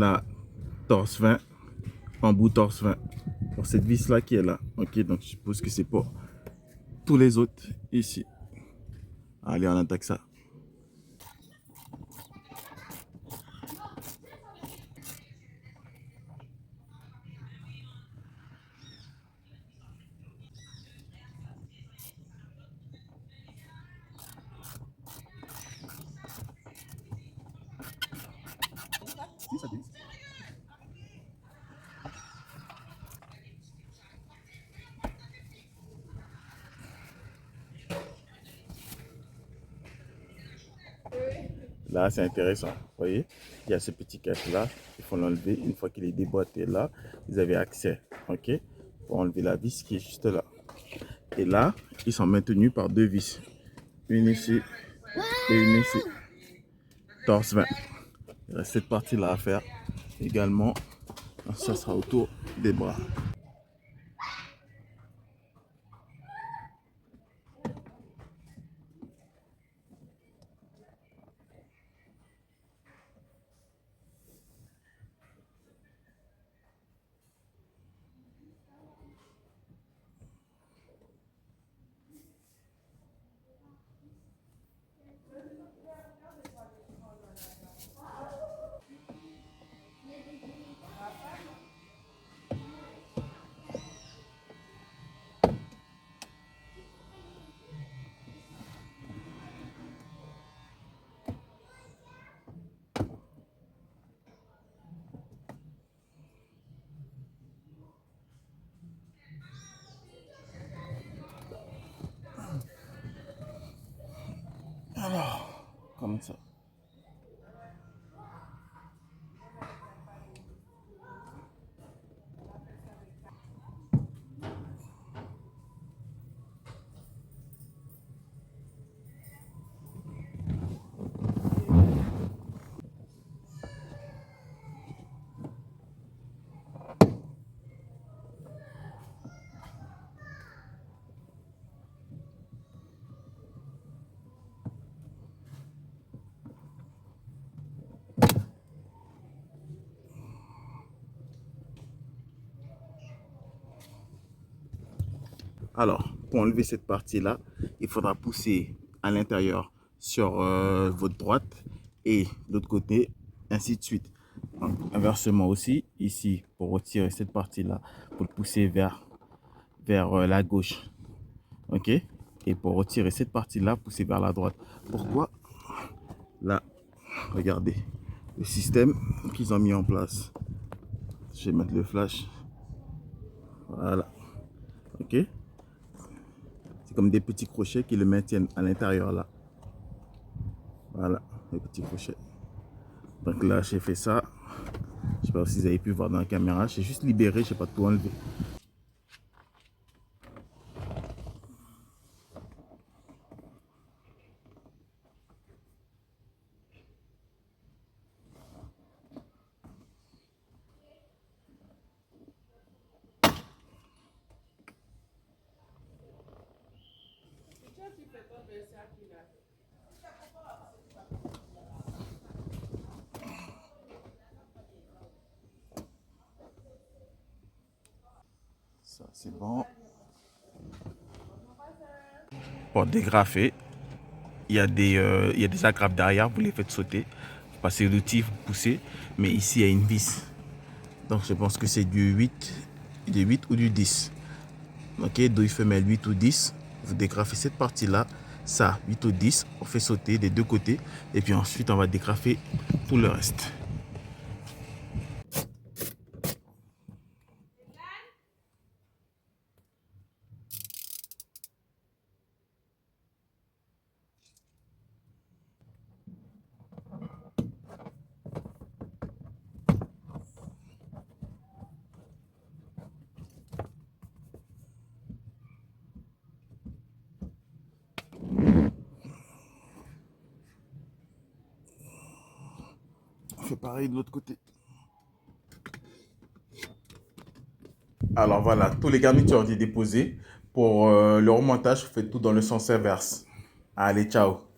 la torse 20, embout torse 20 pour cette vis là qui est là. Ok, donc je suppose que c'est pour tous les autres ici. Allez, on attaque ça. Là, c'est intéressant. Vous voyez, il y a ce petit cache-là. Il faut l'enlever. Une fois qu'il est déboîté là, vous avez accès. OK, pour enlever la vis qui est juste là. Et là, ils sont maintenus par deux vis. Une ici et une ici. Torse 20. Il reste cette partie-là à faire. Également, ça sera autour des bras. Alors, comme ça. Alors, pour enlever cette partie-là, il faudra pousser à l'intérieur sur votre droite et de l'autre côté, ainsi de suite. Donc, inversement aussi, ici, pour retirer cette partie-là, pour le pousser vers la gauche. OK? Et pour retirer cette partie-là, pousser vers la droite. Pourquoi? Là, regardez le système qu'ils ont mis en place. Je vais mettre le flash. Voilà. OK? C'est comme des petits crochets qui le maintiennent à l'intérieur là. Voilà, les petits crochets. Donc là, j'ai fait ça. Je sais pas si vous avez pu voir dans la caméra. J'ai juste libéré, je sais pas tout enlevé. Ça, c'est bon. Pour dégrafer, il y a des agrafes derrière, vous les faites sauter. Vous passez l'outil, vous poussez. Mais ici, il y a une vis. Donc, je pense que c'est du 8 ou du 10. Ok, douille femelle 8 ou 10. Vous dégrafez cette partie-là. Ça, 8 ou 10. On fait sauter des deux côtés. Et puis ensuite, on va dégrafer tout le reste. On fait pareil de l'autre côté. Alors voilà, tous les garnitures ont été déposés. Pour le remontage, vous faites tout dans le sens inverse. Allez, ciao!